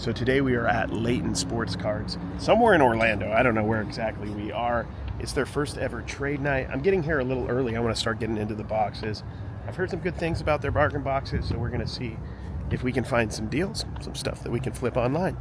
So today we are at Layton Sports Cards, somewhere in Orlando. I don't know where exactly we are. It's their first ever trade night. I'm getting here a little early. I want to start getting into the boxes. I've heard some good things about their bargain boxes, so we're going to see if we can find some deals, some stuff that we can flip online.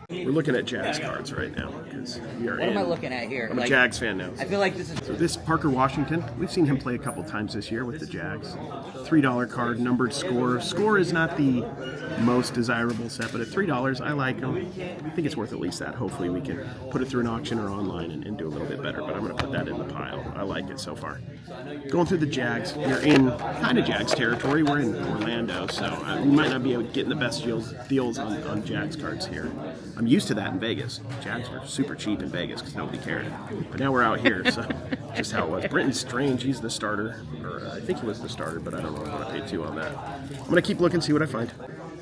We're looking at Jags cards right now because we are What am I looking at here? I'm a Jags fan now. I feel like this is... So this Parker Washington, we've seen him play a couple times this year with the Jags. $3 card, numbered score. Score is not the most desirable set, but at $3, I like him. I think it's worth at least that. Hopefully we can put it through an auction or online and do a little bit better, but I'm going to put that in the pile. I like it so far. Going through the Jags, we're in kind of Jags territory. We're in Orlando, so we might not be able to get the best deals on Jags cards here. I'm used to that in Vegas. Jags were super cheap in Vegas because nobody cared. But now we're out here, so just how it was. Brenton Strange, he's the starter. Or I think he was the starter, but I don't know if I'm going to pay $2 on that. I'm going to keep looking, see what I find.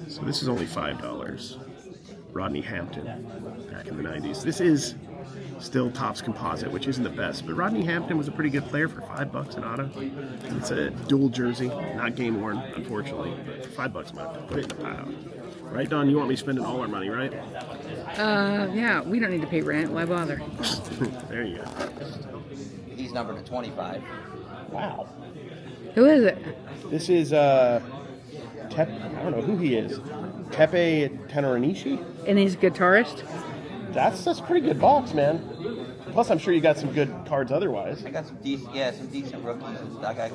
So this is only $5. Rodney Hampton, back in the 90s. This is still Topps Composite, which isn't the best, but Rodney Hampton was a pretty good player for $5 an auto. It's a dual jersey, not game worn, unfortunately, but for $5 a month, put it in the pile. Right, Don? You want me spending all our money, right? Yeah, we don't need to pay rent. Why bother? There you go. He's numbered to 25. Wow. Who is it? This is, I don't know who he is. Tepe Tenoranishi? And he's a guitarist? That's a pretty good box, man. Plus, I'm sure you got some good cards otherwise. I got some decent rookies. I got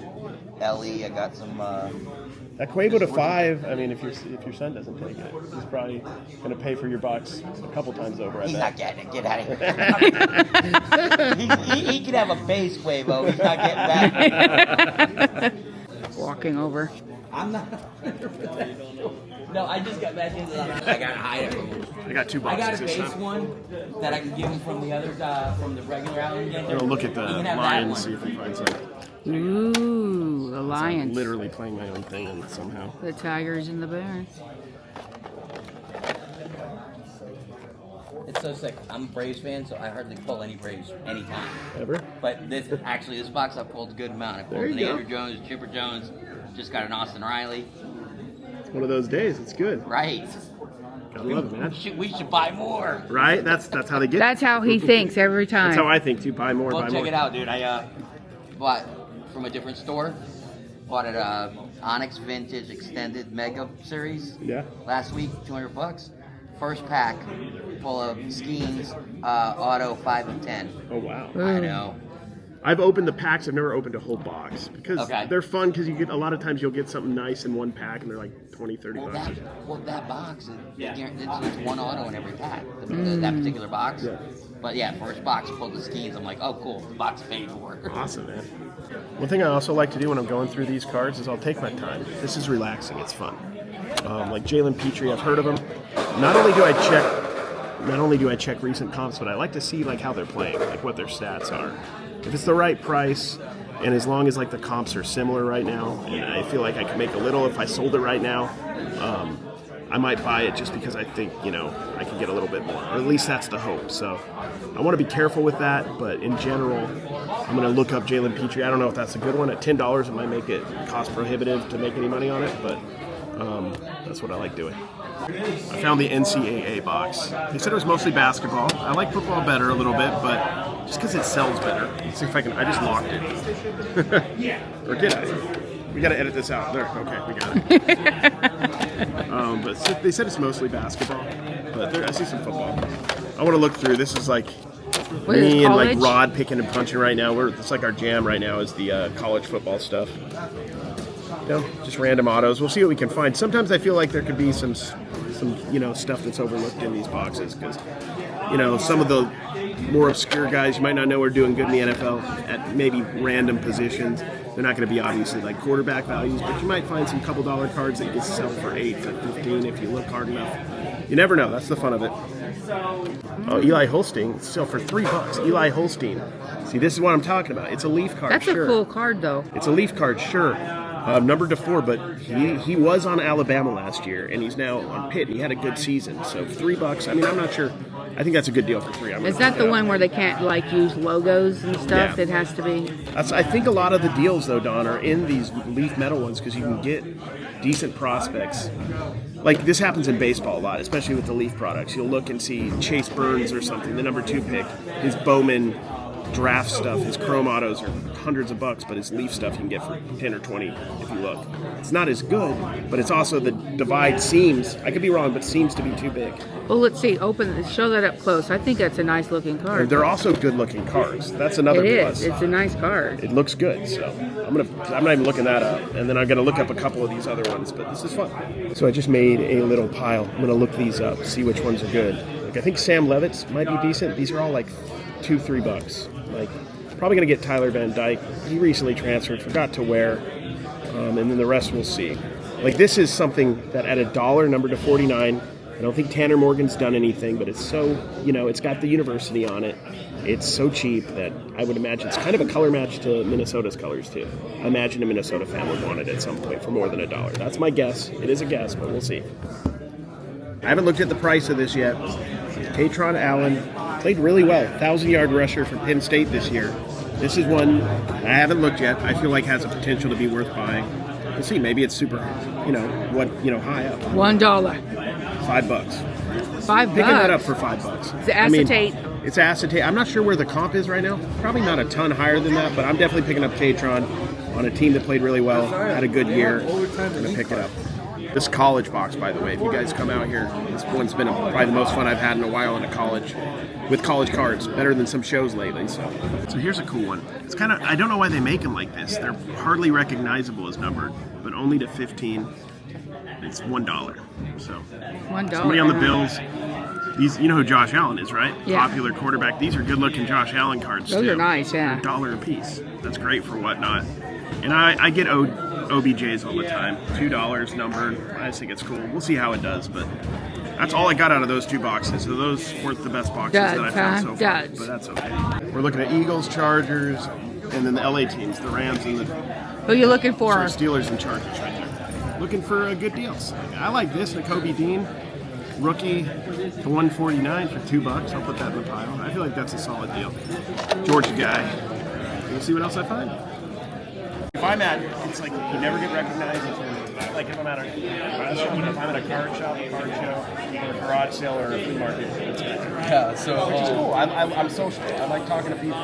Ellie. I got some. That Quavo to 5. I mean, if your son doesn't take it, he's probably going to pay for your box a couple times over. He's not getting it. Get out of here. he can have a base Quavo. He's not getting that. Walking over. I'm not. No, I just got back into that. I got to hide it. I got 2 boxes. I got a this base time. one that I can give him from the other, from the regular Allen. I'm going to look at the Lions, see if we find something. Ooh, the Lions. I'm literally playing my own thing and somehow. The Tigers and the Bears. It's so sick. I'm a Braves fan, so I hardly pull any Braves anytime. Ever? But this box I pulled a good amount. I pulled an Andrew Jones, Chipper Jones, just got an Austin Riley. It's one of those days. It's good. Right. I love it, man. We should buy more. Right? That's how they get. That's how he thinks every time. That's how I think too. Buy more, Well, buy check more. it out, dude. I bought from a different store. Bought it Onyx Vintage Extended Mega Series. Yeah. Last week, $200. First pack full of Skeens Auto 5 of 10. Oh wow. I know. I've opened the packs. I've never opened a whole box because they're fun. Because you get a lot of times you'll get something nice in one pack and they're like $20, $30. That box, it's one auto in every pack. That particular box. Yeah. But yeah, first box pulled the Skeens. I'm like, oh cool, the box paid for. Awesome, man. One thing I also like to do when I'm going through these cards is I'll take my time. This is relaxing. It's fun. Like Jalen Petrie, I've heard of him. Not only do I check recent comps, but I like to see like how they're playing, like what their stats are. If it's the right price, and as long as like the comps are similar right now, and I feel like I can make a little if I sold it right now, I might buy it just because I think, I can get a little bit more. Or at least that's the hope. So I want to be careful with that, but in general, I'm going to look up Jalen Petrie. I don't know if that's a good one. At $10, it might make it cost prohibitive to make any money on it, but that's what I like doing. I found the NCAA box. They said it was mostly basketball. I like football better a little bit, but just because it sells better. Let's see if I can. I just locked it. Or did I? We got to edit this out. There. Okay, we got it. But they said it's mostly basketball, but I see some football. I want to look through. This is like me and like Rod picking and punching right now. It's like our jam right now is the college football stuff. Just random autos. We'll see what we can find. Sometimes I feel like there could be some stuff that's overlooked in these boxes because, some of the more obscure guys you might not know are doing good in the NFL at maybe random positions. They're not going to be obviously like quarterback values, but you might find some couple dollar cards that you can sell for $8 to $15 if you look hard enough. You never know. That's the fun of it. Oh, Eli Holstein, sell for $3. Eli Holstein. See, this is what I'm talking about. It's a leaf card. That's a cool card, though. It's a leaf card, sure. Numbered to 4, but he was on Alabama last year, and he's now on Pitt, and he had a good season. So $3. I mean, I'm not sure I think that's a good deal for 3. Is that the one where they can't like use logos and stuff? Yeah. It has to be. I think a lot of the deals, though, Don, are in these leaf metal ones because you can get decent prospects. Like, this happens in baseball a lot, especially with the leaf products. You'll look and see Chase Burns or something, the number 2 pick, his Bowman draft stuff, his chrome autos are hundreds of bucks, but his leaf stuff you can get for 10 or 20 if you look. It's not as good, but it's also the divide seems, I could be wrong, but seems to be too big. Well, let's see. Show that up close. I think that's a nice looking card. They're also good looking cards. That's another It plus. is. It's a nice card. It looks good, so I'm not even looking that up, and then I'm gonna look up a couple of these other ones. But this is fun. So I just made a little pile. I'm gonna look these up, see which ones are good. Like I think Sam Levitt's might be decent. These are all like $2-3. Like probably gonna get Tyler Van Dyke. He recently transferred, forgot to wear, and then the rest we'll see. Like this is something that at $1 numbered to 49. I don't think Tanner Morgan's done anything, but it's so, it's got the university on it. It's so cheap that I would imagine it's kind of a color match to Minnesota's colors, too. I imagine a Minnesota fan would want it at some point for more than $1. That's my guess. It is a guess, but we'll see. I haven't looked at the price of this yet. Katron Allen played really well. 1,000-yard rusher from Penn State this year. This is one I haven't looked yet. I feel like has a potential to be worth buying. We'll see. Maybe it's super, high up. $1. $5. $5. Picking that up for $5. It's acetate. It's acetate. I'm not sure where the comp is right now. Probably not a ton higher than that, but I'm definitely picking up Katron on a team that played really well, had a good year. I'm going to pick it up. This college box, by the way, if you guys come out here, this one's been probably the most fun I've had in a while in a college, with college cards, better than some shows lately. So here's a cool one. It's kind of, I don't know why they make them like this. They're hardly recognizable as numbered, but only to 15. It's $1. So $1. somebody on the Bills. These, you know who Josh Allen is, right? Yeah. Popular quarterback. These are good-looking Josh Allen cards. Those too. are nice, yeah. $1 a piece. That's great for whatnot. And I get OBJs all the time. $2 numbered. I just think it's cool. We'll see how it does, but that's all I got out of those 2 boxes. So those weren't the best boxes that I found so far. But that's okay. We're looking at Eagles, Chargers, and then the LA teams, the Rams and the Who are you looking for? Steelers and Chargers right there. Looking for good deals. I like this, the Kobe Dean rookie to 149 for $2. I'll put that in the pile. I feel like that's a solid deal. Georgia guy. We'll see what else I find. If I'm at, it's like you never get recognized. Like if I'm at a card shop, a card show, or a garage sale, or a flea market, it's Yeah, so which is cool. I'm social. I like talking to people.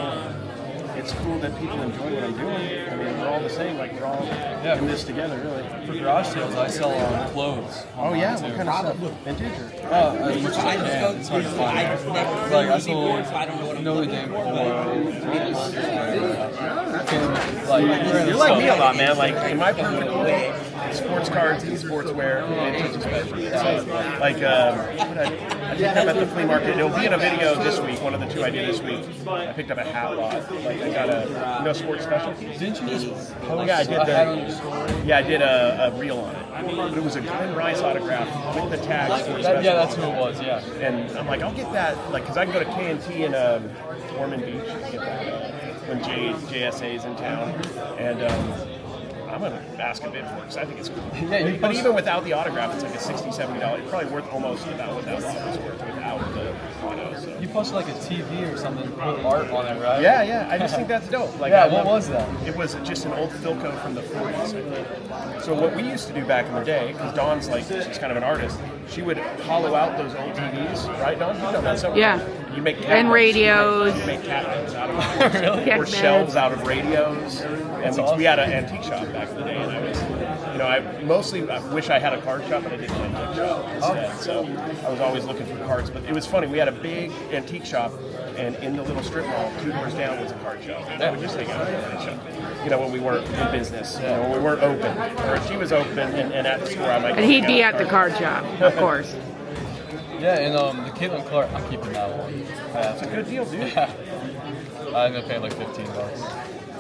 It's cool that people enjoy what I'm doing. I mean, we're all the same. Like we're all in this together, really. for garage sales, I sell clothes. Oh yeah, online, what too. kind of stuff? Vintage or? It's hard to find. Like I sold Notre Dame You're like me a lot, man. Like in my pool, sports cards, sportswear, vintage is good for me. So, like, I picked up at the flea market. It'll be in a video this week. One of the 2 I did this week. I picked up a hat lot. Like I got a sports specialties. Didn't you just post Yeah, I did a hat on your story? Yeah, I did a reel on it. But it was a Glenn Rice autograph with the tag sports specialties. Yeah, that's who it was. Yeah. And I'm like, I'll get that, like, because I can go to K&T in Ormond Beach and get that when JSA's in town. And I'm going to ask a bid for it because I think it's cool. Yeah, but even without the autograph, it's like a $60, $70. It's probably worth almost about what that was worth without the auto. So. You posted like a TV or something, put art on it, right? Yeah. I just think that's dope. Like, Yeah, what was that? It was just an old Philco from the 40s, I think. So what we used to do back in the day, because Dawn's like, she's kind of an artist, she would hollow out those old TVs, right, Dawn? You know that stuff? Yeah. You make And radios. You make cabinets out of it. Really? Or shelves out of radios. And we had an antique shop back in the day, and I was, I wish I had a card shop, but I didn't have an antique shop instead. So I was always looking for cards. But it was funny, we had a big antique shop, and in the little strip mall, 2 doors down was a card shop. And I would just hang out in that shop. When we weren't in business, when we weren't open. Or if she was open and at the store, I might. And he'd be at the card shop, of course. Yeah, and the Caitlin Clark, I'm keeping that one. That's a good deal, dude. Yeah. I ended up paying like $15.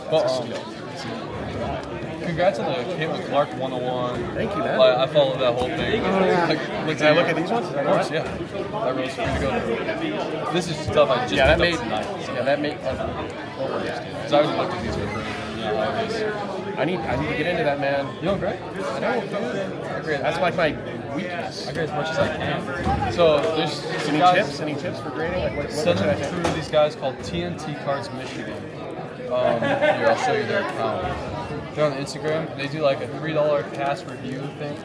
But congrats on the Caitlin Clark 101. Thank you, man. I followed that whole thing. Can I look at these ones? Of course, yeah. That road's pretty good. This is stuff I just picked up tonight. So. Yeah, that made. So I was looking at these for I need to get into that, man. You know, great. I know, dude. That's like my weakness. I get as much as I can. So there's some Any guys, tips? Any tips for grading? Like, what Send should I them think? through these guys called TNT Cards Michigan. Here, I'll show you their account. They're on Instagram. They do like a $3 cast review thing,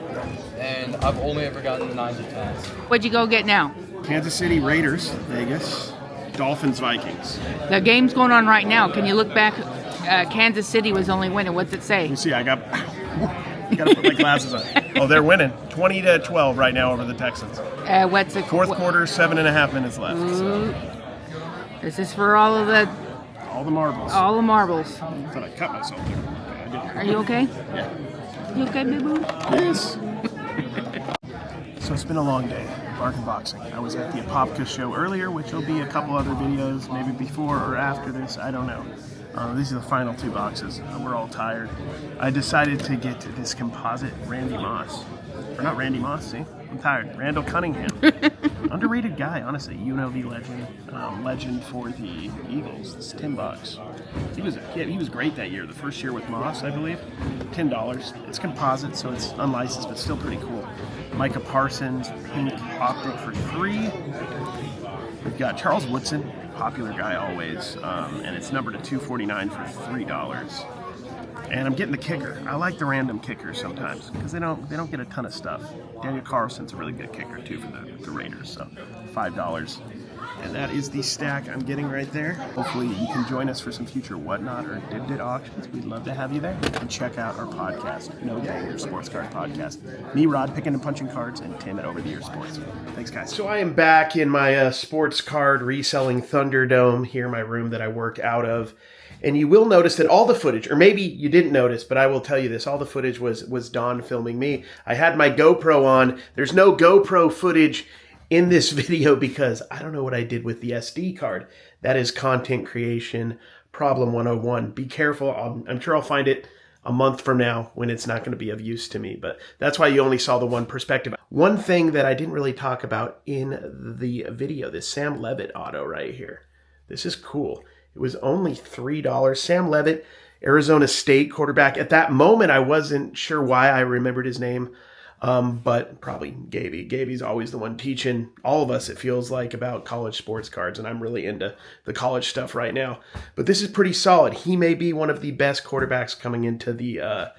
and I've only ever gotten 9s or 10s. What'd you go get now? Kansas City Raiders, Vegas, Dolphins, Vikings. The game's going on right now. Can you look back? Kansas City was only winning. What's it say? You see, I got to put my glasses on. Oh, they're winning 20-12 right now over the Texans. What's the Fourth quarter, 7.5 minutes left. So. This is for all of the All the marbles. marbles. I thought I cut myself there. Okay, I didn't. Are you okay? Yeah. You okay, boo boo? Yes. So it's been a long day. Bargain boxing. I was at the Apopka show earlier, which will be a couple other videos, maybe before or after this. I don't know. These are the final 2 boxes. We're all tired. I decided to get this composite Randy Moss. Or not Randy Moss, see? I'm tired. Randall Cunningham. Underrated guy, honestly. UNLV legend. Legend for the Eagles. This tin box. He was great that year. The first year with Moss, I believe. $10. It's composite, so it's unlicensed, but still pretty cool. Micah Parsons, pink optic for $3. We've got Charles Woodson, popular guy always, and it's numbered to 249 for $3. And I'm getting the kicker. I like the random kickers sometimes because they don't get a ton of stuff. Daniel Carlson's a really good kicker too for the Raiders, so $5. And that is the stack I'm getting right there. Hopefully you can join us for some future Whatnot or DIBDIT auctions. We'd love to have you there. And check out our podcast, No Banger Sports Card Podcast. Me, Rod, picking and punching cards, and Tim at Over the Year Sports. Thanks, guys. So I am back in my sports card reselling Thunderdome here in my room that I work out of. And you will notice that all the footage, or maybe you didn't notice, but I will tell you this, all the footage was Don filming me. I had my GoPro on. There's no GoPro footage in this video because I don't know what I did with the SD card. That is content creation problem 101. Be careful. I'm sure I'll find it a month from now when it's not going to be of use to me, but that's why you only saw the one perspective. One thing that I didn't really talk about in the video, this Sam Levitt auto right here. This is cool. It was only $3. Sam Levitt, Arizona State quarterback. At that moment, I wasn't sure why I remembered his name. But probably Gaby. Gaby's always the one teaching all of us, it feels like, about college sports cards, and I'm really into the college stuff right now. But this is pretty solid. He may be one of the best quarterbacks coming into the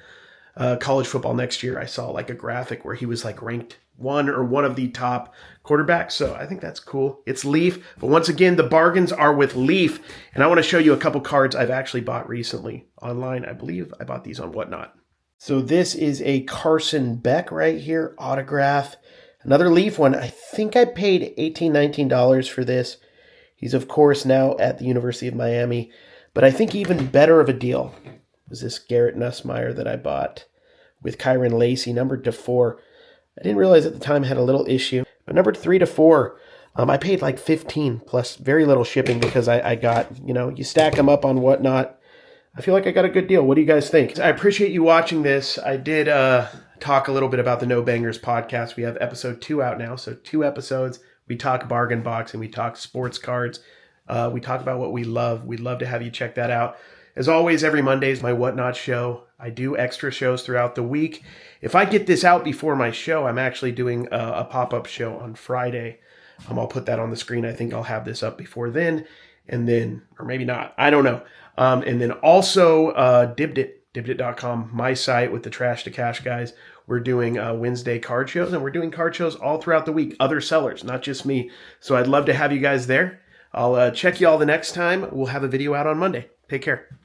college football next year. I saw like a graphic where he was like ranked one of the top quarterbacks, so I think that's cool. It's Leaf, but once again, the bargains are with Leaf, and I want to show you a couple cards I've actually bought recently online. I believe I bought these on Whatnot. So this is a Carson Beck right here, autograph. Another Leaf one. I think I paid $18, $19 for this. He's, of course, now at the University of Miami. But I think even better of a deal was this Garrett Nussmeier that I bought with Kyron Lacey, numbered to 4. I didn't realize at the time I had a little issue. But numbered 3 to 4, I paid like $15 plus very little shipping because I got, you stack them up on Whatnot. I feel like I got a good deal. What do you guys think? I appreciate you watching this. I did talk a little bit about the No Bangers podcast. We have episode 2 out now. So 2 episodes. We talk bargain boxing. We talk sports cards. We talk about what we love. We'd love to have you check that out. As always, every Monday is my Whatnot show. I do extra shows throughout the week. If I get this out before my show, I'm actually doing a pop-up show on Friday. I'll put that on the screen. I think I'll have this up before then. And then, or maybe not. I don't know. And then also DIBDIT, DIBDIT.com, my site with the Trash to Cash guys. We're doing Wednesday card shows, and we're doing card shows all throughout the week. Other sellers, not just me. So I'd love to have you guys there. I'll check you all the next time. We'll have a video out on Monday. Take care.